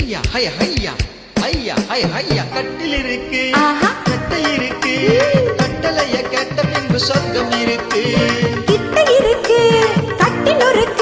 ஹையா ஹை ஹையா ஐயா ஹை ஹையா கட்டில் இருக்கு கட்டை இருக்கு கட்டளைய கேட்ட பின்பு சொர்க்கம் இருக்கு கிட்ட இருக்கு கட்டில் இருக்கு